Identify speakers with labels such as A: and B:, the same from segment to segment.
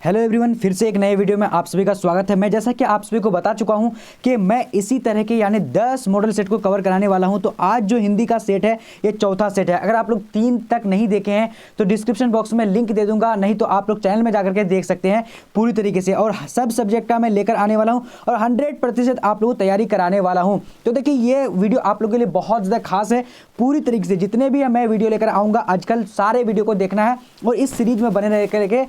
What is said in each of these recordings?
A: Hello everyone, फिर से एक नए वीडियो में आप सभी का स्वागत है। मैं जैसा कि आप सभी को बता चुका हूं कि मैं इसी तरह के यानी 10 मॉडल सेट को कवर कराने वाला हूं। तो आज जो हिंदी का सेट है ये चौथा सेट है। अगर आप लोग 3 तक नहीं देखे हैं तो डिस्क्रिप्शन बॉक्स में लिंक दे दूंगा, नहीं तो आप लोग चैनल में जाकर के देख सकते हैं पूरी तरीके से। और सब सब्जेक्ट का मैं लेकर आने वाला हूँ और 100% आप लोगों को तैयारी कराने वाला हूँ। तो देखिए ये वीडियो आप लोगों के लिए बहुत ज़्यादा खास है। पूरी तरीके से जितने भी मैं वीडियो लेकर आऊँगा आजकल सारे वीडियो को देखना है और इस सीरीज में बने रह करके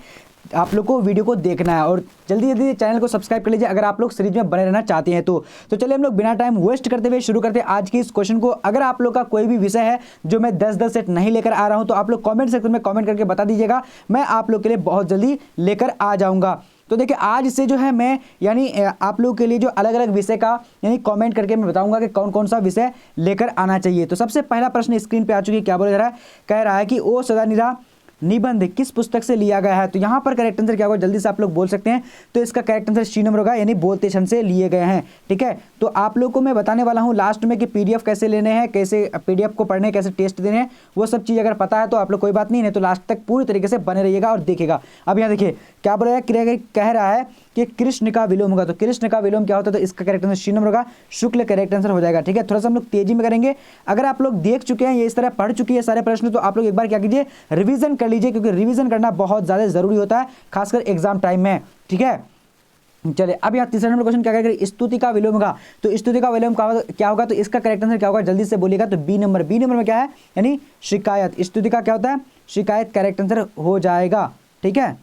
A: आप लोग को वीडियो को देखना है। और जल्दी जल्दी चैनल को सब्सक्राइब कर लीजिए अगर आप लोग सीरीज में बने रहना चाहते हैं तो चलिए हम लोग बिना टाइम वेस्ट करते हुए शुरू करते हैं आज की इस क्वेश्चन को। अगर आप लोग का कोई भी विषय है जो मैं 10 सेट नहीं लेकर आ रहा हूं तो आप लोग कमेंट सेक्शन में कमेंट करके बता दीजिएगा, मैं आप लोग के लिए बहुत जल्दी लेकर आ जाऊंगा। तो देखिए आज से जो है मैं यानी आप लोगों के लिए जो अलग अलग विषय का यानी कमेंट करके मैं बताऊंगा कि कौन कौन सा विषय लेकर आना चाहिए। तो सबसे पहला प्रश्न स्क्रीन पे आ चुकी है, क्या बोला जा रहा है, कह रहा है कि ओ सदानीरा निबंध किस पुस्तक से लिया गया है। तो यहाँ पर करेक्ट आंसर क्या होगा जल्दी से आप लोग बोल सकते हैं। तो इसका करेक्ट आंसर सी नंबर होगा, यानी बोलते क्षण से लिए गए हैं। ठीक है, तो आप लोग को मैं बताने वाला हूँ लास्ट में कि पीडीएफ कैसे लेने हैं, कैसे पीडीएफ को पढ़ने, कैसे टेस्ट देने हैं, वो सब चीज़ अगर पता है तो आप लोग कोई बात नहीं तो लास्ट तक पूरी तरीके से बने रहिएगा और देखिएगा। अब यहाँ देखिए क्या बोल रहा है, कह रहा है कि कृष्ण का विलोम होगा। तो कृष्ण का विलोम क्या होता है, तो इसका करेक्ट आंसर सी नंबर होगा, शुक्ल करेक्ट आंसर हो जाएगा। ठीक है, थोड़ा सा हम लोग तेजी में करेंगे। अगर आप लोग देख चुके हैं ये इस तरह पढ़ चुकी है सारे प्रश्न तो आप लोग एक बार क्या कीजिए, रिवीजन कर लीजिए, क्योंकि रिवीजन करना बहुत ज़्यादा जरूरी होता है खासकर एग्जाम टाइम में। ठीक है, चलिए अब यहाँ तीसरा नंबर क्वेश्चन क्या करेगा, स्तुति का विलोम होगा। तो स्तुति का विलोम क्या होगा, तो इसका करेक्ट आंसर क्या होगा जल्दी से बोलिएगा। तो बी नंबर में क्या है, यानी शिकायत। स्तुति का क्या होता है, शिकायत करेक्ट आंसर हो जाएगा। ठीक है,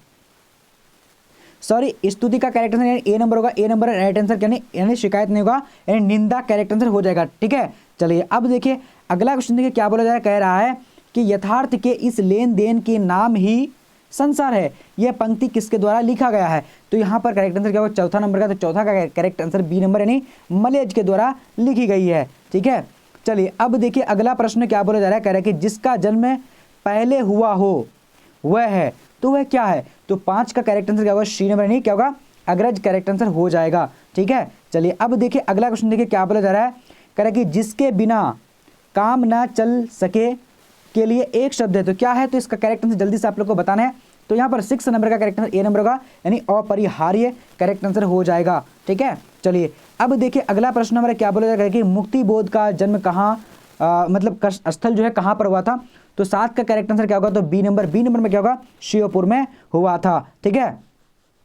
A: सॉरी स्तुति का करेक्ट आंसर यानी ए नंबर होगा, ए नंबर राइट आंसर यानी शिकायत नहीं होगा, यानी निंदा करेक्ट आंसर हो जाएगा। ठीक है, चलिए अब देखिए अगला क्वेश्चन देखिए क्या बोला जा रहा है, कह रहा है कि यथार्थ के इस लेन देन के नाम ही संसार है। यह पंक्ति किसके द्वारा लिखा गया है। तो यहाँ पर करेक्ट आंसर क्या होगा, चौथा नंबर का। तो चौथा का करेक्ट आंसर बी नंबर यानी मलेज के द्वारा लिखी गई है। ठीक है, चलिए अब देखिए अगला प्रश्न क्या बोला जा रहा है, कह रहा है कि जिसका जन्म पहले हुआ हो वह है। तो वह क्या है, तो 5 का करेक्ट आंसर क्या होगा, सी नंबर नहीं क्या होगा, अग्रज करेक्ट आंसर हो जाएगा। ठीक है, चलिए अब देखिए अगला क्वेश्चन देखिए क्या बोला जा रहा है, कह रहा है कि जिसके बिना काम ना चल सके के लिए एक शब्द है। तो क्या है, तो इसका करेक्ट आंसर जल्दी से आप लोग को बताना है। तो यहाँ पर 6 नंबर का करेक्ट आंसर ए नंबर होगा, यानी अपरिहार्य करेक्ट आंसर हो जाएगा। ठीक है, चलिए अब देखिए अगला प्रश्न हमारा क्या बोला जाएगा कि मुक्ति बोध का जन्म कहाँ मतलब स्थल जो है कहाँ पर हुआ था। तो 7 का करेक्ट आंसर क्या होगा, तो बी नंबर में क्या होगा, श्योपुर में हुआ था। ठीक है,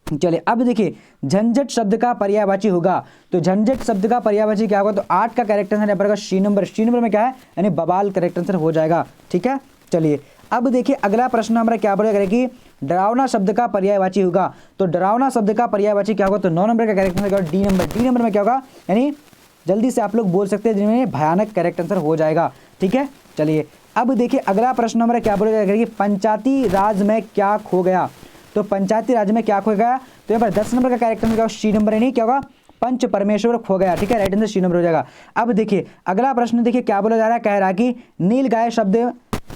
A: चलिए अब देखिए झंझट शब्द का पर्यायवाची होगा। तो झंझट शब्द का पर्यायवाची क्या होगा, तो 8 का करेक्ट आंसर यहाँ पर सी नंबर में क्या है, यानी बवाल करेक्ट आंसर हो जाएगा। ठीक है, चलिए अब देखिए अगला प्रश्न हमारा क्या बोलेगा कि डरावना शब्द का पर्यायवाची होगा। तो डरावना शब्द का पर्यायवाची क्या होगा, तो 9 नंबर का करेक्ट आंसर डी नंबर में क्या होगा, यानी जल्दी से आप लोग बोल सकते हैं जिनमें भयानक करेक्ट आंसर हो जाएगा। ठीक है, चलिए अब देखिए अगला प्रश्न हमारा क्या बोला जाएगा कि पंचायती राज में क्या खो गया। तो पंचायती राज में क्या खो गया, तो यहाँ पर 10 नंबर का करेक्ट आंसर सी नंबर नहीं क्या होगा, पंच परमेश्वर खो गया। ठीक है, राइट आंसर सी नंबर हो जाएगा। अब देखिए अगला प्रश्न देखिए क्या बोला जा रहा है, कह रहा है कि नील गाय शब्द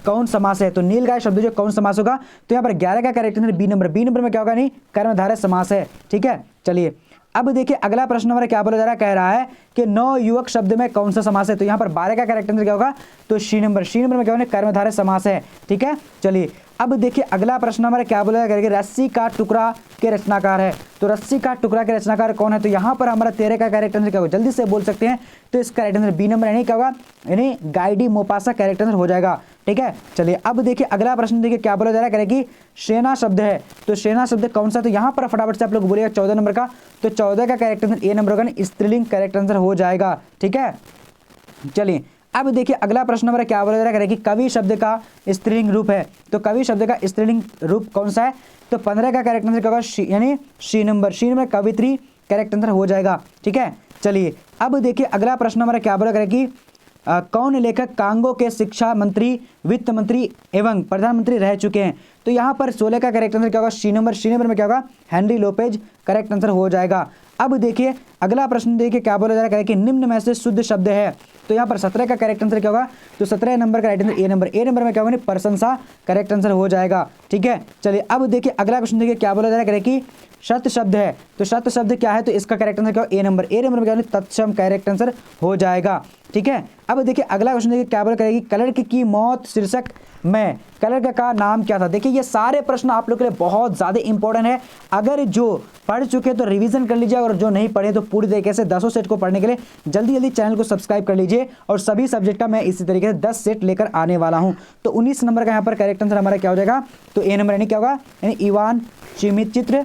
A: कौन समास है। तो नील गाय शब्द जो कौन समास होगा, तो यहाँ पर 11 का करेक्ट आंसर बी नंबर में क्या होगा, नहीं कर्मधारय समास है। ठीक है, चलिए अब देखिए अगला प्रश्न हमारा क्या बोला जा रहा है, कह रहा है कि नवयुवक शब्द में कौन सा समास है। तो यहाँ पर 12 का करेक्ट आंसर क्या होगा, तो सी नंबर में क्या होगा, कर्मधारय समास है। ठीक है, चलिए अब देखिए अगला प्रश्न हमारा क्या बोला जाएगा, रस्सी का टुकड़ा के रचनाकार है। तो रस्सी का टुकड़ा के रचनाकार कौन है, तो यहाँ पर हमारा 13 का करेक्ट आंसर क्या होगा, जल्दी से बोल सकते हैं। तो इसका करेक्ट आंसर बी नंबर यानी क्या होगा, यानी गाइडी मोपासा करेक्ट आंसर हो जाएगा। ठीक है, चलिए अब देखिए अगला प्रश्न देखिए क्या बोला जा रहा है, कि सेना शब्द है। तो सेना शब्द कौन सा, तो यहाँ पर फटाफट से आप लोग बोलिएगा 14 नंबर का। तो 14 का करेक्ट आंसर ए नंबर होगा, स्त्रीलिंग करेक्ट आंसर हो जाएगा। ठीक है, चलिए अब देखिए अगला प्रश्न हमारा क्या बोला जा रहा है कि कवि शब्द का स्त्रीलिंग रूप है। तो कवि शब्द का स्त्रीलिंग रूप कौन सा है, तो 15 का करेक्ट आंसर क्या होगा, यानी सी नंबर कवित्री करेक्ट आंसर हो जाएगा। ठीक है, चलिए अब देखिए अगला प्रश्न हमारा क्या बोला कि कौन लेखक कांगो के शिक्षा मंत्री, वित्त मंत्री एवं प्रधानमंत्री रह चुके हैं। तो यहाँ पर 16 का करेक्ट आंसर क्या होगा, सी नंबर में क्या होगा, हेनरी लोपेज करेक्ट आंसर हो जाएगा। अब देखिए अगला प्रश्न देखिए क्या बोला जा रहा है कि निम्न में से शुद्ध शब्द है। तो यहाँ पर 17 का करेक्ट आंसर क्या होगा, तो 17 नंबर का राइट आंसर ए नंबर में क्या होगा, प्रशंसा करेक्ट आंसर हो जाएगा। ठीक है, चलिए अब देखिए अगला क्वेश्चन देखिए क्या बोला जा रहा है कि शत शब्द है। तो शत शब्द क्या है, तो इसका करेक्ट आंसर क्या होगा, ए नंबर में क्या होगा, तत्सम करेक्ट आंसर हो जाएगा। ठीक है, अब देखिए अगला क्वेश्चन देखिए क्या बोला करेगी, क्लर्क की मौत शीर्षक में क्लर्क का नाम क्या था। देखिए ये सारे प्रश्न आप लोग के लिए बहुत ज़्यादा इंपॉर्टेंट है। अगर जो पढ़ चुके तो रिवीजन कर लीजिए, और जो नहीं पढ़े तो पूरी तरीके से 10 सेट को पढ़ने के लिए जल्दी चैनल को सब्सक्राइब कर लीजिए। और सभी सब्जेक्ट का मैं इसी तरीके से 10 सेट लेकर आने वाला हूं। तो 19 नंबर का यहाँ पर करेक्ट आंसर हमारा क्या हो जाएगा, तो ए नंबर यानी क्या होगा, यानी इवान चिमिचित्र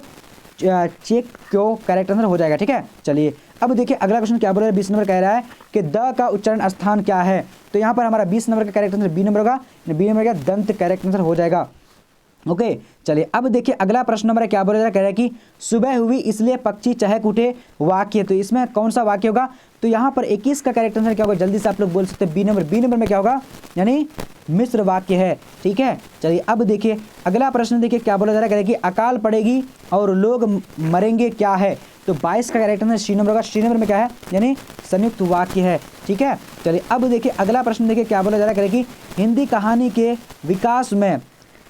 A: चेक क्यों करेक्ट आंसर हो जाएगा। ठीक है, चलिए अब देखिए अगला क्वेश्चन क्या बोल रहा है, 20 नंबर कह रहा है कि द का उच्चारण स्थान क्या है। तो यहाँ पर हमारा 20 नंबर का करेक्ट आंसर बी नंबर होगा, बी नंबर का दंत करेक्ट आंसर हो जाएगा। ओके, चलिए अब देखिए अगला प्रश्न नंबर क्या बोला जा रहा है कि सुबह हुई इसलिए पक्षी चहक उठे वाक्य। तो इसमें कौन सा वाक्य होगा, तो यहाँ पर 21 का करेक्ट आंसर क्या होगा, जल्दी से आप लोग बोल सकते हैं बी नंबर में क्या होगा, यानी मिश्र वाक्य है। ठीक है, चलिए अब देखिए अगला प्रश्न देखिए क्या बोला जा रहा है कि अकाल पड़ेगी और लोग मरेंगे क्या है। तो 22 का करेक्ट आंसर सी नंबर होगा, सी नंबर में क्या है, यानी संयुक्त वाक्य है। ठीक है, चलिए अब देखिए अगला प्रश्न देखिए क्या बोला जा रहा है कि हिंदी कहानी के विकास में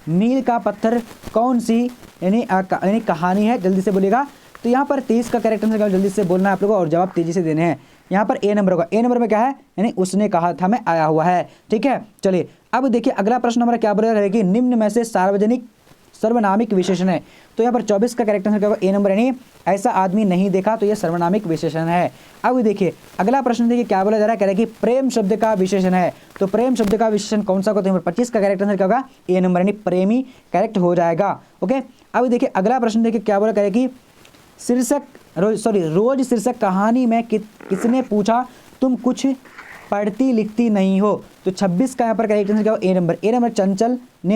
A: मील का पत्थर कौन सी यानी कहानी है, जल्दी से बोलिएगा। तो यहाँ पर 23 का करेक्ट आंसर जल्दी से बोलना है आप लोगों को, और जवाब तेजी से देने हैं। यहाँ पर ए नंबर होगा, ए नंबर में क्या है, यानी उसने कहा था मैं आया हुआ है। ठीक है, चलिए अब देखिए अगला प्रश्न नंबर क्या बोल रहा है कि निम्न में से सार्वजनिक सर्वनामिक विशेषण है। तो यहाँ पर 24 का करेक्ट आंसर क्या होगा, ए नंबर, यानी ऐसा आदमी नहीं देखा, तो ये सर्वनामिक विशेषण है। अब देखिए अगला प्रश्न देखिए क्या बोला जा रहा है कि प्रेम शब्द का विशेषण है। तो प्रेम शब्द का विशेषण कौन सा होगा, तो यहाँ पर 25 का करेक्ट आंसर क्या होगा, ए नंबर, यानी प्रेमी करेक्ट हो जाएगा। ओके, अब देखिए अगला प्रश्न देखिए क्या बोला करें कि रोज शीर्षक कहानी में किसने पूछा तुम कुछ पढ़ती लिखती नहीं हो। तो 26 का यहाँ पर करेक्ट आंसर क्या होगा, ए नंबर चंचल ने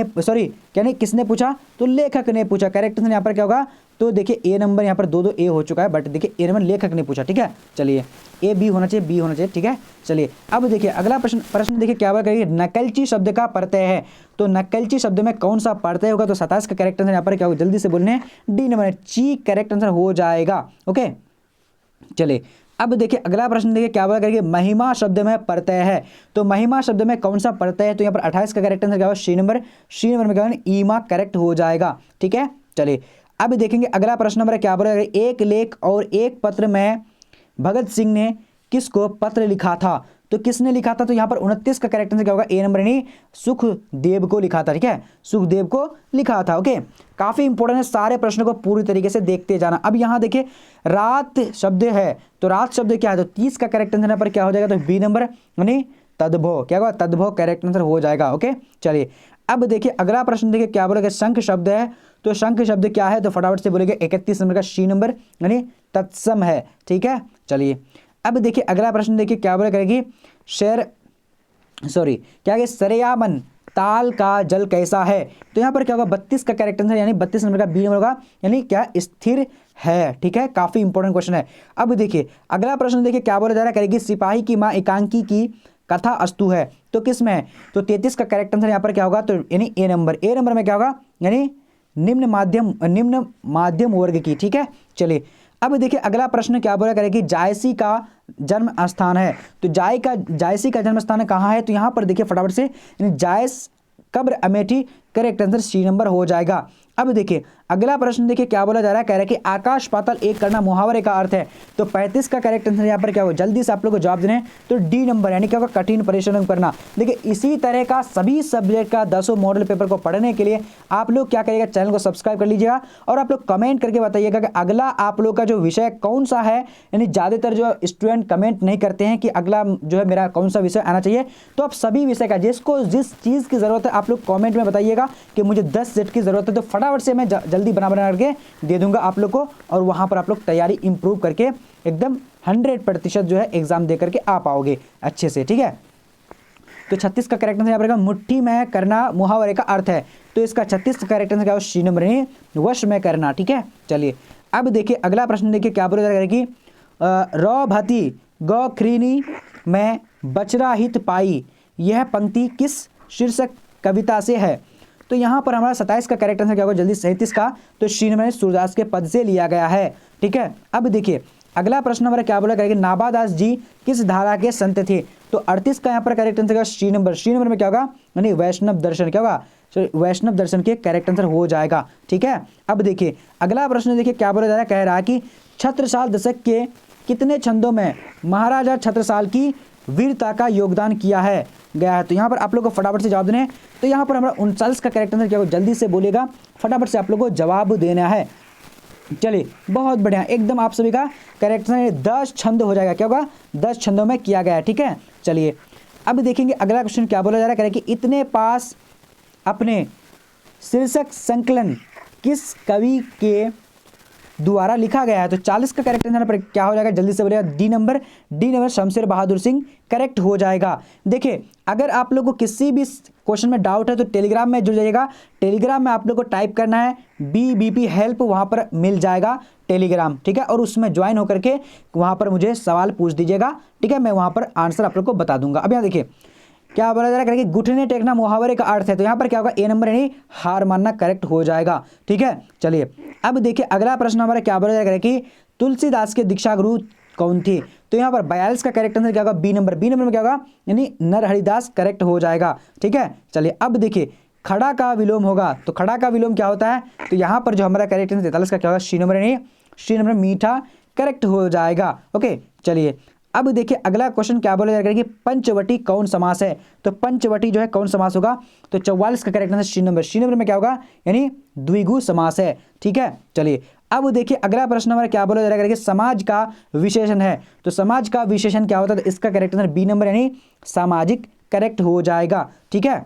A: यानी किसने पूछा, तो लेखक ने पूछा। करेक्ट आंसर यहाँ पर क्या होगा, तो देखिए ए नंबर यहाँ पर दो ए हो चुका है, बट देखिए ए नंबर लेखक ने पूछा। ठीक है, चलिए ए बी होना चाहिए, बी होना चाहिए। ठीक है, चलिए अब देखिए अगला प्रश्न देखिए क्या बोला, नकलची शब्द का प्रत्यय है। तो नकलची शब्द में कौन सा प्रत्यय होगा, तो 27 का करेक्ट आंसर यहाँ पर क्या होगा, जल्दी से बोलने, डी नंबर, ची करेक्ट आंसर हो जाएगा। ओके, चलिए अब देखिए अगला प्रश्न देखिए क्या बोला करेंगे, महिमा शब्द में प्रत्यय है। तो महिमा शब्द में कौन सा प्रत्यय है, तो यहाँ पर 28 का करेक्ट आंसर क्या होगा, सी नंबर में क्या होगा, ईमा करेक्ट हो जाएगा। ठीक है, चलिए अब देखेंगे अगला प्रश्न नंबर क्या बोला, एक लेख और एक पत्र में भगत सिंह ने किसको पत्र लिखा था। तो किसने लिखा था, तो यहाँ पर 29 का करेक्ट आंसर क्या होगा, ए नंबर, यानी सुखदेव को लिखा था। ठीक है, सुखदेव को लिखा था। ओके, काफी इंपॉर्टेंट है, सारे प्रश्नों को पूरी तरीके से देखते जाना। अब यहाँ देखिए रात शब्द है, तो रात शब्द क्या है, तो 30 का करेक्ट आंसर यहाँ पर क्या हो जाएगा, तो बी नंबर, यानी तद्भव, क्या होगा, तद्भव करेक्ट आंसर हो जाएगा। ओके, चलिए अब देखिए अगला प्रश्न देखिए क्या बोलेगा, शंख शब्द है। तो शंख शब्द क्या है, तो फटाफट से बोलेंगे 31 नंबर का सी नंबर, यानी तत्सम है। ठीक है, चलिए अब देखिए अगला प्रश्न देखिए क्या बोला करेगी, सरयामन ताल का जल कैसा है। तो यहाँ पर क्या होगा, 32 का करेक्ट आंसर, यानी 32 नंबर का बी नंबर होगा, यानी क्या, स्थिर है। ठीक है, काफी इंपॉर्टेंट क्वेश्चन है। अब देखिए अगला प्रश्न देखिए क्या बोला जा रहा है करेगी, सिपाही की माँ एकांकी की कथा अस्तु है। तो किस में है, तो 33 का करेक्ट आंसर यहाँ पर क्या होगा, तो यानी ए नंबर में क्या होगा, यानी निम्न माध्यम वर्ग की। ठीक है, चलिए अब देखिए अगला प्रश्न क्या बोला करेगी, जायसी का जन्म स्थान है। तो जायसी का जन्म स्थान कहाँ है, तो यहाँ पर देखिए फटाफट से, यानी जायस कब्र Amethi, correct answer C number हो जाएगा। अब देखिए अगला प्रश्न देखिए क्या बोला जा रहा है, कह रहा है कि आकाश पाताल एक करना मुहावरे का अर्थ है। तो 35 का करेक्ट आंसर यहाँ पर क्या होगा, जल्दी से आप लोग को जवाब देने, तो डी नंबर, यानी क्या होगा, कठिन परिश्रम करना। देखिए इसी तरह का सभी सब्जेक्ट का 10 मॉडल पेपर को पढ़ने के लिए आप लोग क्या करिएगा, चैनल को सब्सक्राइब कर लीजिएगा, और आप लोग कमेंट करके बताइएगा कि अगला आप लोग का जो विषय कौन सा है। यानी ज़्यादातर जो स्टूडेंट कमेंट नहीं करते हैं कि अगला जो है मेरा कौन सा विषय आना चाहिए। तो आप सभी विषय का जिसको जिस चीज़ की ज़रूरत है आप लोग कॉमेंट में बताइएगा कि मुझे 10 सेट की ज़रूरत है, तो फटाफट से मैं जल्दी बना करके दे दूंगा आप लोग को, और वहां पर आप लोग तैयारी इंप्रूव करके एकदम 100% जो है एग्जाम दे करके आ पाओगे अच्छे से। ठीक है, तो 36 का करेक्ट आंसर यहाँ पर मुट्ठी में करना मुहावरे का अर्थ है। तो इसका 36 का करेक्ट आंसर क्या होगा, सी नंबर, वश में करना। ठीक है, चलिए अब देखिए अगला प्रश्न देखिए क्या बोला करेगी, रौ भती गौखरीनी में बचरा हित पाई, यह पंक्ति किस शीर्षक कविता से है। तो यहाँ पर हमारा 27 का करेक्ट आंसर क्या होगा, जल्दी 37 का, तो सी नंबर सूरदास के पद से लिया गया है। ठीक है, अब देखिए अगला प्रश्न हमारा क्या बोला करेंगे, नाभादास जी किस धारा के संत थे? तो 38 का यहाँ पर correct answer C number. C number में क्या होगा, यानी वैष्णव दर्शन, क्या होगा, वैष्णव दर्शन के करेक्ट आंसर हो जाएगा। ठीक है, अब देखिए अगला प्रश्न, देखिए क्या बोला जा रहा है, कह रहा है कि छत्रसाल दशक के कितने छंदों में महाराजा छत्रसाल की वीरता का योगदान किया है गया है? तो यहाँ पर आप लोग को फटाफट से जवाब देना है। तो यहाँ पर हमारा 39 का करेक्ट आंसर क्या होगा, जल्दी से बोलेगा, फटाफट से आप लोग को जवाब देना है। चलिए बहुत बढ़िया, एकदम आप सभी का करेक्ट आंसर 10 छंद हो जाएगा, क्या होगा, 10 छंदों में किया गया है। ठीक है, चलिए अब देखेंगे अगला क्वेश्चन क्या बोला जा रहा है, कि इतने पास अपने शीर्षक संकलन किस कवि के द्वारा लिखा गया है? तो 40 का करेक्ट आंसर पर क्या हो जाएगा, जल्दी से बोलिएगा, D number Shamsher Bahadur Singh correct हो जाएगा। देखिए अगर आप लोग को किसी भी क्वेश्चन में डाउट है तो टेलीग्राम में जुड़ जाइएगा। टेलीग्राम में आप लोग को टाइप करना है BBP हेल्प, वहाँ पर मिल जाएगा टेलीग्राम। ठीक है, और उसमें ज्वाइन होकर के वहाँ पर मुझे सवाल पूछ दीजिएगा। ठीक है, मैं वहाँ पर आंसर आप लोग को बता दूंगा। अब यहाँ देखिए क्या बोला जा रहा है कि घुटने टेकना मुहावरे का अर्थ है, तो यहाँ पर क्या होगा, ए नंबर यानी हार मानना करेक्ट हो जाएगा। ठीक है, चलिए अब देखिए अगला प्रश्न हमारा क्या बोला जा रहा है कि तुलसीदास के दीक्षा गुरु कौन थे? तो यहाँ पर 42 का करेक्ट आंसर क्या होगा, बी नंबर। बी नंबर में क्या होगा, यानी नरहरिदास करेक्ट हो जाएगा। ठीक है, चलिए अब देखिए खड़ा का विलोम होगा, तो खड़ा का विलोम क्या होता है? तो यहाँ पर जो हमारा करेक्ट आंसर 43 का क्या होगा, सी नंबर, यानी सी नंबर मीठा करेक्ट हो जाएगा। ओके, चलिए अब देखिए अगला क्वेश्चन क्या बोला जाएगा कि पंचवटी कौन समास है? तो पंचवटी जो है कौन समास होगा? तो 44 का correct answer C number. C number में क्या होगा, यानी द्विगु समास है। ठीक है, चलिए अब देखिए अगला प्रश्न हमारा क्या बोला जा रहा है कि समाज का विशेषण है, तो समाज का विशेषण क्या होता है? तो इसका करेक्ट आंसर बी नंबर, यानी सामाजिक करेक्ट हो जाएगा। ठीक है,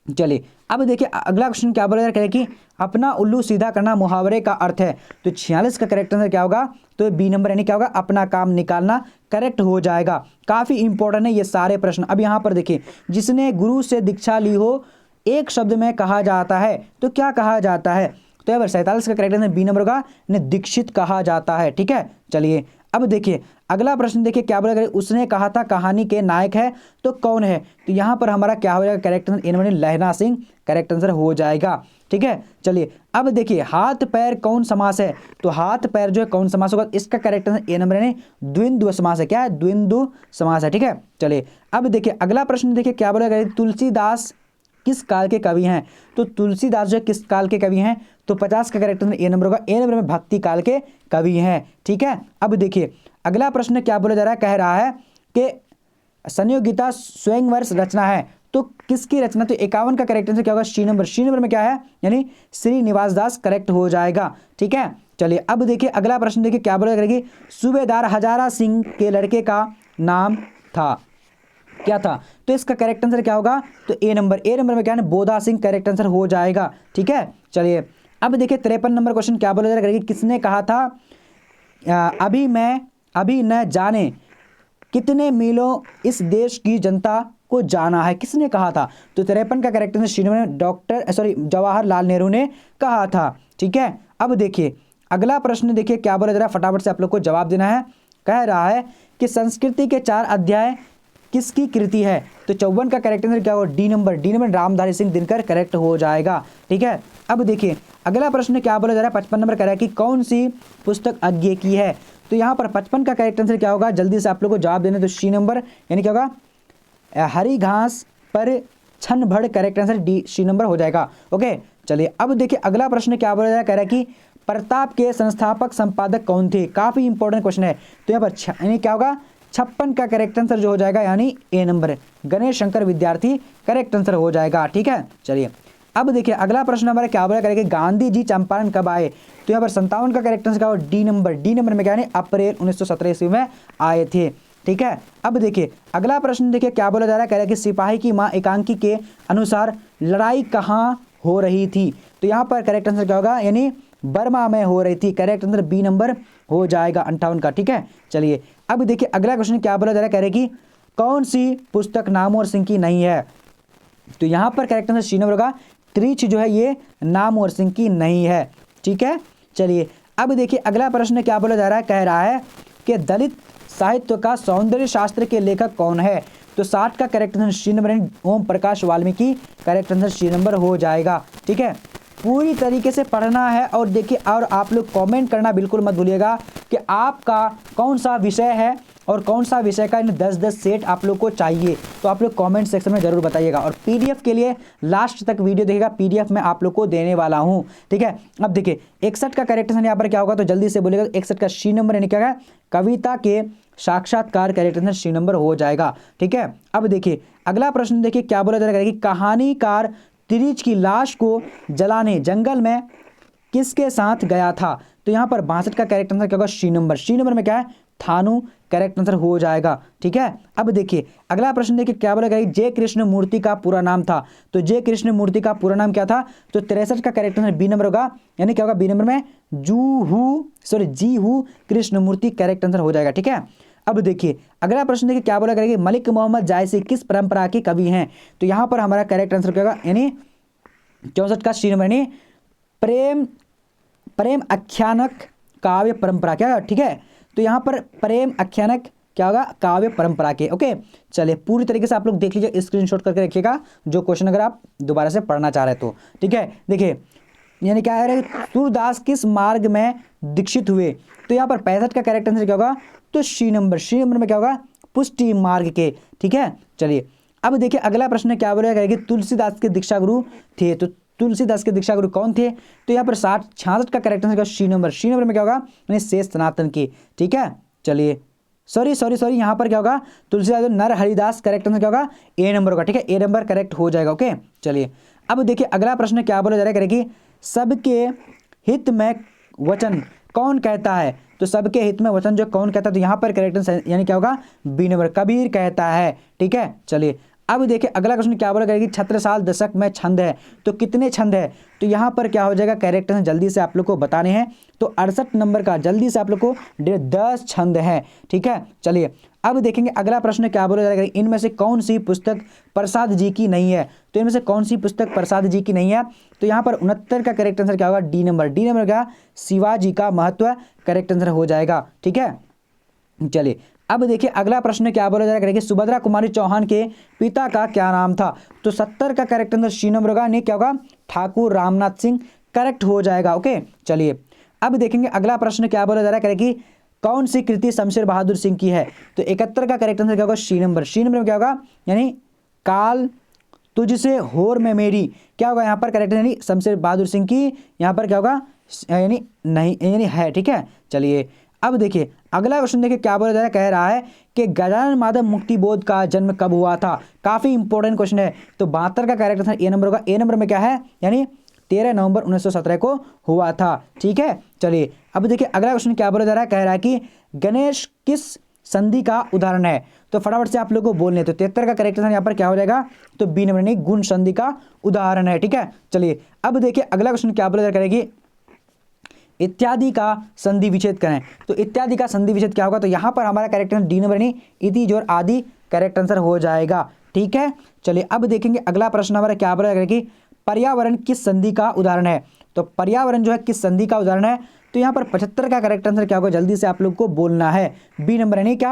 A: चलिए अब देखिए अगला क्वेश्चन क्या बोला जा रहा है कि अपना उल्लू सीधा करना मुहावरे का अर्थ है, तो 46 का करेक्ट आंसर क्या होगा? तो बी नंबर, यानी क्या होगा, अपना काम निकालना करेक्ट हो जाएगा। काफ़ी इंपॉर्टेंट है ये सारे प्रश्न। अब यहाँ पर देखिए, जिसने गुरु से दीक्षा ली हो एक शब्द में कहा जाता है, तो क्या कहा जाता है? तो यहाँ पर 47 का करेक्ट आंसर बी नंबर होगा, दीक्षित कहा जाता है। ठीक है, चलिए अब देखिए अगला प्रश्न, देखिए क्या बोला गया, उसने कहा था कहानी के नायक है तो कौन है? तो यहाँ पर हमारा क्या हो जाएगा, करेक्ट आंसर ए नंबर, लहना सिंह करेक्ट आंसर हो जाएगा। ठीक है, चलिए अब देखिए हाथ पैर कौन समास है? तो हाथ पैर जो है कौन समास होगा? इसका करेक्ट आंसर ए नंबर, यानी द्विंद्व समास है। क्या है, द्विंद्व समास है। ठीक है, चलिए अब देखिए अगला प्रश्न, देखिए क्या बोला गया, तुलसीदास किस काल के कवि हैं? तो तुलसीदास जो है किस काल के कवि हैं? तो 50 का करेक्ट आंसर ए नंबर होगा। ए नंबर में भक्ति काल के कवि हैं। ठीक है, अब देखिए अगला प्रश्न क्या बोला जा रहा है, कह रहा है कि संयोगिता स्वयंवर रचना है, तो किसकी रचना? तो 51 का करेक्ट आंसर क्या होगा, सी नंबर। सी नंबर में क्या है, यानी श्री निवास दास करेक्ट हो जाएगा। ठीक है, चलिए अब देखिए अगला प्रश्न, देखिए क्या बोला जाएगा कि सूबेदार हजारा सिंह के लड़के का नाम था, क्या था? तो इसका करेक्ट आंसर क्या होगा? तो ए नंबर। ए नंबर में क्या है, बोधा सिंह करेक्ट आंसर हो जाएगा। ठीक है, चलिए अब देखिए 53 नंबर क्वेश्चन क्या बोला जा रहा है, किसने कहा था अभी न जाने कितने मीलों इस देश की जनता को जाना है, किसने कहा था? तो 53 का correct answer C number, Jawaharlal Nehru ने कहा था। ठीक है, अब देखिए अगला प्रश्न, देखिए क्या बोला जा रहा है, फटाफट से आप लोग को जवाब देना है। कह रहा है कि संस्कृति के 4 अध्याय किसकी कृति है? तो 54 का करेक्ट आंसर क्या होगा, D number. D number Ramdhari Singh Dinkar correct हो जाएगा। ठीक है, अब देखिए अगला प्रश्न क्या बोला जा रहा है, 55 नंबर कह रहा है कि कौन सी पुस्तक अज्ञे की है? तो यहाँ पर 55 का करेक्ट आंसर क्या होगा, जल्दी से आप लोग को जवाब देना। तो सी नंबर, यानी क्या होगा, हरी घास पर छन भड़ correct answer D C number हो जाएगा। ओके, चलिए अब देखिए अगला प्रश्न क्या बोला जा रहा है, कह रहा है कि प्रताप के संस्थापक संपादक कौन थे? काफी इंपॉर्टेंट क्वेश्चन है। तो यहाँ पर यानी क्या होगा, 56 का करेक्ट आंसर जो हो जाएगा, यानी ए नंबर, गणेश शंकर विद्यार्थी करेक्ट आंसर हो जाएगा। ठीक है, चलिए अब देखिए अगला प्रश्न हमारा क्या बोला करेंगे, गांधी जी चंपारण कब आए? तो यहाँ पर 57 का करेक्ट आंसर क्या होगा, डी नंबर। डी नंबर में क्या है, अप्रैल 1917 ईस्वी में आए थे। ठीक है, अब देखिए अगला प्रश्न, देखिए क्या बोला जा रहा है, कह रहा है कि सिपाही की मां एकांकी के अनुसार लड़ाई कहाँ हो रही थी? तो यहाँ पर करेक्ट आंसर क्या होगा, यानी बर्मा में हो रही थी। करेक्ट आंसर बी नंबर हो जाएगा 58 का। ठीक है, चलिए अब देखिए अगला क्वेश्चन क्या बोला जा रहा है, कह रहे कि कौन सी पुस्तक नाम और सिंह की नहीं है? तो यहाँ पर करेक्ट आंसर सी नंबर होगा, त्रिच जो है ये नाम और सिंह की नहीं है। ठीक है, चलिए अब देखिए अगला प्रश्न क्या बोला जा रहा है, कह रहा है कि दलित साहित्य का सौंदर्य शास्त्र के लेखक कौन है? तो 60 का correct answer C number, Om Prakash Valmiki correct answer C number हो जाएगा। ठीक है, पूरी तरीके से पढ़ना है और देखिए और आप लोग कमेंट करना बिल्कुल मत भूलिएगा। कि आपका कौन सा विषय है और कौन सा विषय का इन 10-10 सेट आप लोग को चाहिए, तो आप लोग कमेंट सेक्शन में जरूर बताइएगा। और पीडीएफ के लिए लास्ट तक वीडियो देखिएगा, पीडीएफ में आप लोग को देने वाला हूं, ठीक है। अब देखिए 61 का करेक्ट यहाँ पर क्या होगा, तो जल्दी से बोलेगा। 61 का सी नंबर यानी क्या है, कविता के साक्षात्कार करेक्ट सी नंबर हो जाएगा, ठीक है। अब देखिए अगला प्रश्न देखिए क्या बोला जा रहा है कि कहानीकार तिरिच की लाश को जलाने जंगल में किसके साथ गया था, तो यहाँ पर 62 का करेक्ट आंसर क्या होगा, सी नंबर। सी नंबर में क्या है, थानू करेक्ट आंसर हो जाएगा, ठीक है। अब देखिए अगला प्रश्न देखिए क्या बोला गया, जय कृष्ण मूर्ति का पूरा नाम था, तो जय कृष्ण मूर्ति का पूरा नाम क्या था, तो 63 का करेक्ट आंसर बी नंबर होगा, यानी क्या होगा बी नंबर में Jiddu Krishnamurti correct answer हो जाएगा, ठीक है। अब देखिए अगला प्रश्न देखिए क्या बोला गया, मलिक मोहम्मद जायसी किस परंपरा के कवि हैं, तो यहाँ पर हमारा करेक्ट आंसर क्या होगा, यानी 64 का सी नंबर यानी प्रेम आख्यानक काव्य परंपरा, क्या, ठीक है। तो यहाँ पर प्रेम आख्यानक क्या होगा, काव्य परंपरा के, ओके। चलिए पूरी तरीके से आप लोग देख लीजिए, स्क्रीनशॉट करके रखिएगा जो क्वेश्चन अगर आप दोबारा से पढ़ना चाह रहे तो, ठीक है। देखिए यानी क्या है, सूरदास किस मार्ग में दीक्षित हुए, तो यहाँ पर 65 का करेक्ट आंसर क्या होगा, तो सी नंबर में क्या होगा, पुष्टि मार्ग के, ठीक है। चलिए अब देखिए अगला प्रश्न क्या बोलेगा कि तुलसीदास के दीक्षा गुरु थे, तो तुलसीदास के दीक्षा गुरु कौन थे, तो यहाँ पर 66 का करेक्ट आंसर सी नंबर में क्या होगा, यानी शेष सनातन के, ठीक है। चलिए सॉरी यहाँ पर क्या होगा, तुलसीदास नर हरिदास, करेक्ट आंसर क्या होगा, ए नंबर होगा, ठीक है। ए नंबर करेक्ट हो जाएगा, ओके। चलिए अब देखिए अगला प्रश्न क्या बोला जा रहा है कि सबके हित में वचन कौन कहता है, तो सबके हित में वचन जो कौन कहता है, तो यहाँ पर करेक्ट आंसर यानी क्या होगा, बी नंबर कबीर कहता है, ठीक है। चलिए अब देखिए अगला क्वेश्चन क्या बोला कि छत्रसाल दशक में छंद है, तो कितने छंद है, तो यहाँ पर क्या हो जाएगा, करेक्ट आंसर जल्दी से आप लोग को बताने हैं, तो 68 नंबर का जल्दी से आप लोग को 10 छंद है, ठीक है। चलिए अब देखेंगे अगला प्रश्न क्या बोला जाएगा, इनमें से कौन सी पुस्तक प्रसाद जी की नहीं है, तो इनमें से कौन सी पुस्तक प्रसाद जी की नहीं है, तो यहाँ पर 69 का करेक्ट आंसर क्या होगा, डी नंबर क्या, शिवाजी का महत्व करेक्ट आंसर हो जाएगा, ठीक है। चलिए अब देखिए अगला प्रश्न क्या बोला जा रहा है कि सुभद्रा कुमारी चौहान के पिता का क्या नाम था, तो 70 का करेक्ट आंसर सी नंबर होगा, नहीं क्या होगा, ठाकुर रामनाथ सिंह करेक्ट हो जाएगा, ओके। चलिए अब देखेंगे अगला प्रश्न क्या बोला जा रहा है कि कौन सी कृति शमशेर बहादुर सिंह की है, तो 71 का करेक्ट आंसर क्या होगा, सी नंबर में क्या होगा, यानी काल तुझसे होर में मेरी, क्या होगा यहाँ पर करेक्ट, यानी शमशेर बहादुर सिंह की, यहाँ पर क्या होगा, यानी नहीं यानी है, ठीक है। चलिए अब देखिए अगला क्वेश्चन देखिए क्या बोला जा रहा है, कह रहा है कि गजानन माधव मुक्तिबोध का जन्म कब हुआ था, काफी इंपॉर्टेंट क्वेश्चन है, तो 72 का करेक्ट आंसर ए नंबर होगा। ए नंबर में क्या है, यानी 13 नवंबर 1917 को हुआ था, ठीक है। चलिए अब देखिए अगला क्वेश्चन क्या बोला जा रहा है, कह रहा है कि गणेश किस संधि का उदाहरण है, तो फटाफट से आप लोगों को बोलने, तो 73 का करेक्ट आंसर यहाँ पर क्या हो जाएगा, तो बी नंबर यानी गुण संधि का उदाहरण है, ठीक है। चलिए अब देखिए अगला क्वेश्चन क्या बोला जा रहा है कि इत्यादि का संधि विच्छेद करें, तो इत्यादि का संधि विच्छेद क्या होगा, तो यहाँ पर हमारा करेक्ट आंसर डी नंबर यानी इति जोड़ आदि करेक्ट आंसर हो जाएगा, ठीक है। चलिए अब देखेंगे अगला प्रश्न हमारा क्या बोला जाएगा कि पर्यावरण किस संधि का उदाहरण है, तो पर्यावरण जो है किस संधि का उदाहरण है, तो यहाँ पर 75 का करेक्ट आंसर क्या होगा, जल्दी से आप लोग को बोलना है, बी नंबर यानी क्या,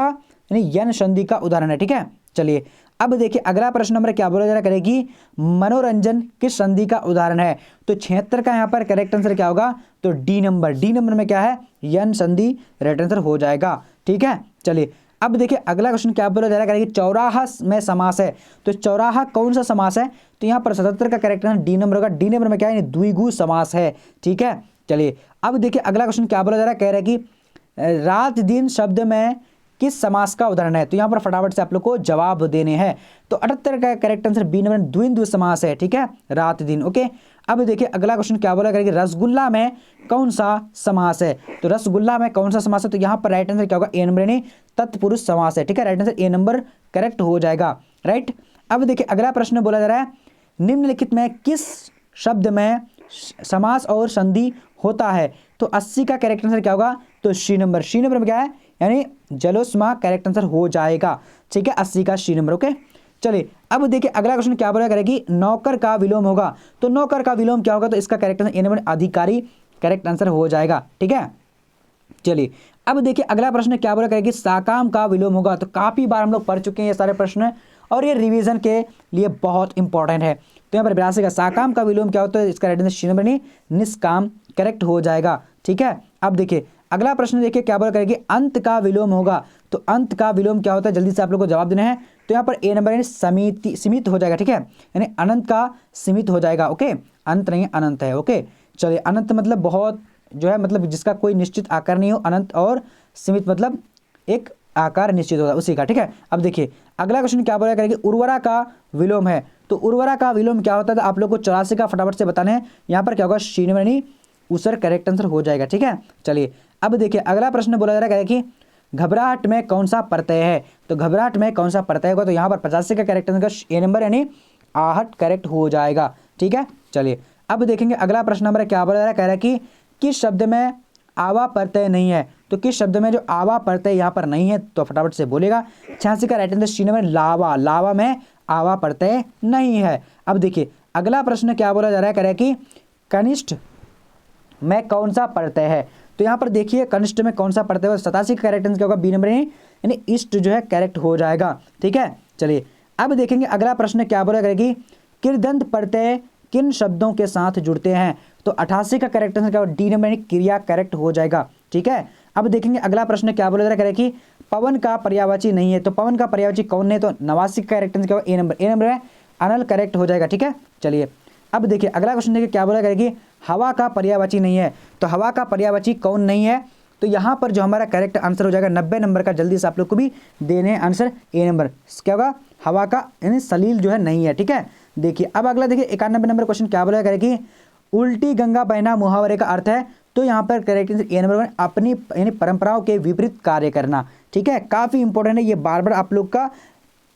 A: यानी यन संधि का उदाहरण है, ठीक है। चलिए अब देखिए अगला प्रश्न नंबर क्या बोला जा रहा है कि मनोरंजन किस संधि का उदाहरण है, तो 76 का यहाँ पर करेक्ट आंसर क्या होगा, तो डी नंबर में क्या है, यन संधि राइट आंसर हो जाएगा, ठीक है। चलिए अब देखिए अगला क्वेश्चन क्या बोला जा रहा है कि चौराहा में समास है, तो चौराहा कौन सा समास है, तो यहाँ पर 77 का करेक्ट आंसर डी नंबर होगा। डी नंबर में क्या है, द्विगु समास है, ठीक है। चलिए अब देखिए अगला क्वेश्चन क्या बोला जा रहा है, कह रहा है कि रात दिन शब्द में किस समास का उदाहरण है, तो यहाँ पर फटाफट से आप लोग को जवाब देने हैं, तो 78 का करेक्ट आंसर बी नंबर द्विंद्व समास है, ठीक है, रात दिन, ओके। अब देखिए अगला क्वेश्चन क्या बोला कि रसगुल्ला में कौन सा समास है, तो रसगुल्ला में कौन सा समास है, तो यहाँ पर राइट आंसर क्या होगा, ए नंबर यानी तत्पुरुष समास है, ठीक है, right answer A number correct हो जाएगा, राइट। अब देखिए अगला प्रश्न बोला जा रहा है निम्नलिखित में किस शब्द में समास और संधि होता है, तो 80 का करेक्ट आंसर क्या होगा, तो सी नंबर में क्या है, यानी जलोष्मा करेक्ट आंसर हो जाएगा, ठीक है, 80 का सी नंबर, ओके। चलिए अब देखिए अगला क्वेश्चन क्या बोला करेगी, नौकर का विलोम होगा, तो नौकर का विलोम क्या होगा, तो इसका करेक्ट आंसर ए नंबर अधिकारी करेक्ट आंसर हो जाएगा, ठीक है। चलिए अब देखिए अगला प्रश्न क्या बोला करेगी, साकाम का विलोम होगा, तो काफी बार हम लोग पढ़ चुके हैं ये सारे प्रश्न और ये रिवीजन के लिए बहुत इंपॉर्टेंट है, तो यहाँ पर 82 का साकाम का विलोम क्या होता है, इसका राइट आंसर सी नंबर नहीं निष्काम करेक्ट हो जाएगा, ठीक है। अब देखिए अगला प्रश्न देखिए क्या बोला करेगी, अंत का विलोम होगा। तो अंत का विलोम क्या होता है, जल्दी से आप लोग को जवाब देना है। तो यहाँ पर ए नंबर यानी सीमित हो जाएगा, ठीक है, यानी अनंत का सीमित हो जाएगा। ओके, अंत नहीं अनंत है। ओके, चलिए, अनंत मतलब बहुत जो है, मतलब जिसका कोई निश्चित आकार नहीं हो। अनंत और सीमित मतलब एक आकार निश्चित होता है उसी का, ठीक है। अब देखिए अगला क्वेश्चन क्या बोला करेगी, उर्वरा का विलोम है। तो उर्वरा का विलोम क्या होता है, तो आप लोग को 84 का फटाफट से बताना है। यहाँ पर क्या होगा, शीनमणि उसर करेक्ट आंसर हो जाएगा, ठीक है। चलिए अब देखिए अगला प्रश्न बोला जा रहा है कि घबराहट में कौन सा प्रत्यय है। तो घबराहट में कौन सा प्रत्यय होगा, तो यहाँ पर 85 का करेक्ट आंसर का ए नंबर यानी आहट करेक्ट हो जाएगा, ठीक है। चलिए अब देखेंगे अगला प्रश्न नंबर क्या बोला जा रहा है, कह रहा है कि किस शब्द में आवा प्रत्यय नहीं है। तो किस शब्द में जो आवा प्रत्यय यहाँ पर नहीं है, तो फटाफट से बोलेगा। 86 का राइट आंसर सी नंबर लावा, लावा में आवा प्रत्यय नहीं है। अब देखिए अगला प्रश्न क्या बोला जा रहा है, कह रहा है कि कनिष्ठ में कौन सा प्रत्यय है। तो यहाँ पर देखिए कनिष्ठ में कौन सा प्रत्यय है, 87 का करेक्ट आंसर क्या होगा, बी नंबर यानी इष्ट जो है करेक्ट हो जाएगा, ठीक है। चलिए अब देखेंगे अगला प्रश्न क्या बोला करेगी, कृदंत प्रत्यय किन शब्दों के साथ जुड़ते हैं। तो 88 का करेक्ट आंसर क्या होगा, डी नंबर यानी क्रिया करेक्ट हो जाएगा, ठीक है। अब देखेंगे अगला प्रश्न क्या बोला जा रहा है कि पवन का पर्यायवाची नहीं है। तो पवन का पर्यायवाची कौन है, तो 89 का करेक्ट आंसर क्या होगा, ए नंबर है अनल करेक्ट हो जाएगा, ठीक है। चलिए अब देखिए अगला क्वेश्चन देखिए क्या बोला करेगी, हवा का पर्यायवाची नहीं है। तो हवा का पर्यायवाची कौन नहीं है, तो यहाँ पर जो हमारा करेक्ट आंसर हो जाएगा 90 नंबर का, जल्दी से आप लोग को भी देने आंसर ए नंबर क्या होगा, हवा का यानी सलील जो है नहीं है, ठीक है। देखिए अब अगला देखिए 91 नंबर क्वेश्चन क्या बोला करेगी, उल्टी गंगा बहना मुहावरे का अर्थ है। तो यहाँ पर करेक्ट आंसर ए नंबर अपनी यानी परंपराओं के विपरीत कार्य करना, ठीक है। काफ़ी इंपॉर्टेंट है ये, बार बार आप लोग का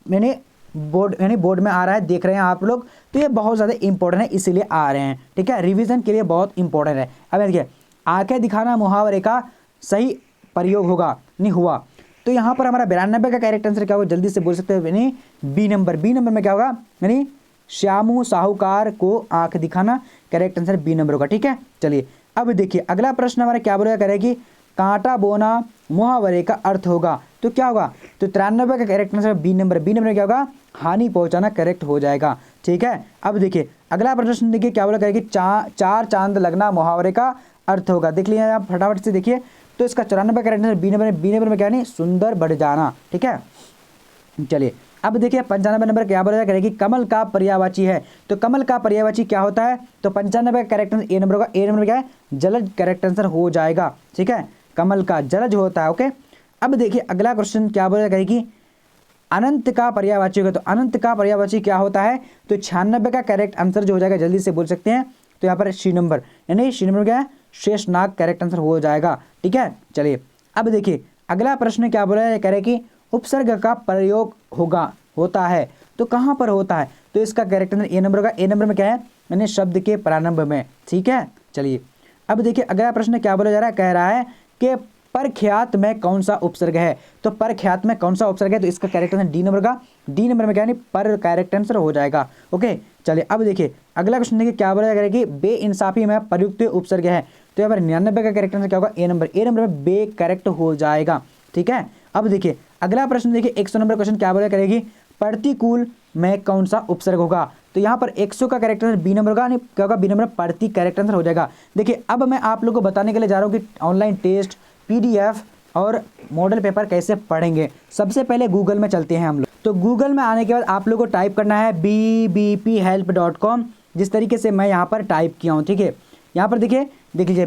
A: मैंने बोर्ड में आ रहा है, देख रहे हैं आप लोग, तो ये बहुत ज़्यादा इंपॉर्टेंट है इसीलिए आ रहे हैं, ठीक है, रिवीजन के लिए बहुत इंपॉर्टेंट है। अब देखिए आंखें दिखाना मुहावरे का सही प्रयोग होगा नहीं हुआ। तो यहाँ पर हमारा 92 का करेक्ट आंसर क्या होगा, जल्दी से बोल सकते हो, यानी बी नंबर में क्या होगा, यानी श्यामू साहूकार को आंख दिखाना, करेक्ट आंसर बी नंबर होगा, ठीक है। चलिए अब देखिए अगला प्रश्न हमारा क्या बोलेगा करेगी, कांटा बोना मुहावरे का अर्थ होगा। तो क्या होगा, तो 93 का करेक्ट आंसर बी नंबर में क्या होगा, हानि पहुंचाना करेक्ट हो जाएगा, ठीक है। अब देखिए अगला प्रश्न देखिए क्या बोला करेगी, चार चांद लगना मुहावरे का अर्थ होगा। देख लिया आप फटाफट से देखिए, तो इसका 94 करेक्ट आंसर बी नंबर में क्या नहीं, सुंदर बढ़ जाना, ठीक है। चलिए अब देखिए 95 नंबर क्या बोला करेगी, कमल का पर्यायवाची है। तो कमल का पर्यायवाची क्या होता है, तो 95 का करेक्ट आंसर ए नंबर होगा, ए नंबर क्या है, जलज करेक्ट आंसर हो जाएगा, ठीक है। कमल का जलज होता है, ओके। अब देखिए अगला क्वेश्चन क्या बोला करेगी, अनंत का पर्यायवाची होगा। तो अनंत का पर्यायवाची क्या होता है, तो 96 का करेक्ट आंसर जो हो जाएगा, जल्दी से बोल सकते हैं, तो यहाँ पर सी नंबर यानी सी नंबर क्या है, शेषनाग करेक्ट आंसर हो जाएगा, ठीक है। चलिए अब देखिए अगला प्रश्न क्या बोला है, कह रहे कि उपसर्ग का प्रयोग होता है। तो कहाँ पर होता है, तो इसका करेक्ट आंसर ए नंबर का, ए नंबर में क्या है, यानी शब्द के प्रारंभ में, ठीक है। चलिए अब देखिए अगला प्रश्न क्या बोला जा रहा है, कह रहा है कि परख्यात में कौन सा उपसर्ग है। तो परख्यात में कौन सा उपसर्ग है, तो इसका करेक्ट आंसर डी नंबर का, डी नंबर में क्या है, पर करेक्ट आंसर हो जाएगा, ओके। चलिए अब देखिए अगला क्वेश्चन देखिए क्या बोला जा रहा है कि बेइंसाफी में प्रयुक्त उपसर्ग है। तो यहाँ पर 99 का करेक्ट आंसर क्या होगा, ए नंबर में बे करेक्ट हो जाएगा, ठीक है। अब देखिए अगला प्रश्न देखिए 100 नंबर क्वेश्चन क्या बोला करेगी, प्रतिकूल में कौन सा उपसर्ग होगा। तो यहाँ पर 100 का करेक्ट आंसर बी नंबर का, नहीं क्या होगा, बी नंबर प्रति करेक्ट आंसर हो जाएगा। देखिए अब मैं आप लोगों को बताने के लिए जा रहा हूँ कि ऑनलाइन टेस्ट, PDF और मॉडल पेपर कैसे पढ़ेंगे। सबसे पहले गूगल में चलते हैं हम लोग। तो गूगल में आने के बाद आप लोग को टाइप करना है bbphelp.com, जिस तरीके से मैं यहाँ पर टाइप किया हूँ, ठीक है। यहाँ पर देखिए देख लीजिए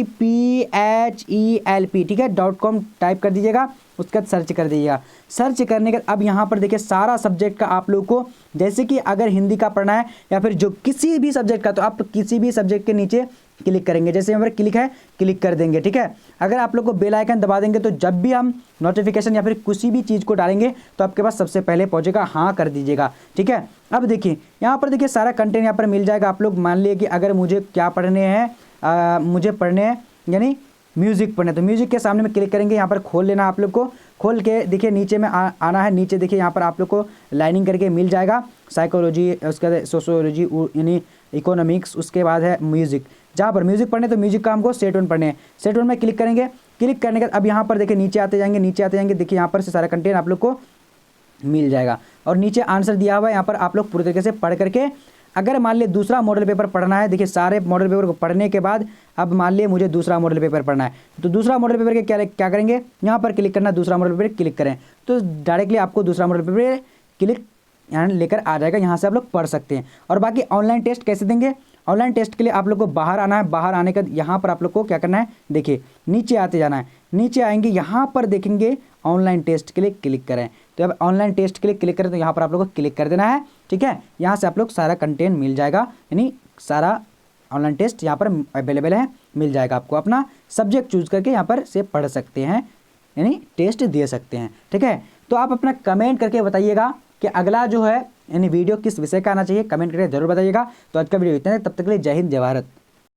A: BBPHELP, ठीक है, .com टाइप कर दीजिएगा, उसके बाद सर्च कर दीजिएगा। सर्च करने के बाद अब यहाँ पर देखिए सारा सब्जेक्ट का आप लोग को, जैसे कि अगर हिंदी का पढ़ना है या फिर जो किसी भी सब्जेक्ट का, तो आप किसी भी सब्जेक्ट के नीचे क्लिक करेंगे, जैसे यहाँ पर क्लिक है, क्लिक कर देंगे, ठीक है। अगर आप लोग को बेल आइकन दबा देंगे तो जब भी हम नोटिफिकेशन या फिर किसी भी चीज़ को डालेंगे तो आपके पास सबसे पहले पहुँचेगा, हाँ कर दीजिएगा, ठीक है। अब देखिए यहाँ पर देखिए सारा कंटेंट यहाँ पर मिल जाएगा। आप लोग मान लिए कि अगर मुझे क्या पढ़ने हैं, मुझे पढ़ने हैं यानी म्यूज़िक पढ़ने, तो म्यूज़िक के सामने में क्लिक करेंगे, यहाँ पर खोल लेना आप लोग को। खोल के देखिए नीचे में आना है, नीचे देखिए यहाँ पर आप लोग को लाइनिंग करके मिल जाएगा, साइकोलॉजी, उसके बाद सोशियोलॉजी यानी इकोनॉमिक्स, उसके बाद है म्यूज़िक। जहाँ पर म्यूज़िक पढ़ने तो म्यूज़िक का हमको सेट 1 पढ़ने हैं, सेट 1 में क्लिक करेंगे। क्लिक करने के बाद अब यहाँ पर देखिए नीचे आते जाएंगे, देखिए यहाँ पर से सारा कंटेंट आप लोग को मिल जाएगा और नीचे आंसर दिया हुआ है, यहाँ पर आप लोग पूरी तरीके से पढ़ करके अगर मान लिया दूसरा मॉडल पेपर पढ़ना है, देखिए सारे मॉडल पेपर को पढ़ने के बाद अब मान लिया मुझे दूसरा मॉडल पेपर पढ़ना है, तो दूसरा मॉडल पेपर के क्या करेंगे, यहाँ पर क्लिक करना, दूसरा मॉडल पेपर क्लिक करें तो डायरेक्टली आपको दूसरा मॉडल पेपर क्लिक यहाँ लेकर आ जाएगा, यहाँ से आप लोग पढ़ सकते हैं। और बाकी ऑनलाइन टेस्ट कैसे देंगे, ऑनलाइन टेस्ट के लिए आप लोग को बाहर आना है, बाहर आने का यहाँ पर आप लोग को क्या करना है, देखिए नीचे आते जाना है, नीचे आएंगे यहाँ पर देखेंगे ऑनलाइन टेस्ट के लिए क्लिक करें, तो अब ऑनलाइन टेस्ट के लिए क्लिक करें तो यहाँ पर आप लोग को क्लिक कर देना है, ठीक है। यहाँ से आप लोग सारा कंटेंट मिल जाएगा, यानी सारा ऑनलाइन टेस्ट यहाँ पर अवेलेबल है, मिल जाएगा आपको, अपना सब्जेक्ट चूज करके यहाँ पर से पढ़ सकते हैं, यानी टेस्ट दे सकते हैं, ठीक है। तो आप अपना कमेंट करके बताइएगा कि अगला जो है यानी वीडियो किस विषय का आना चाहिए, कमेंट करके जरूर बताइएगा। तो आज का वीडियो इतना है, तब तक के लिए जय हिंद जय भारत।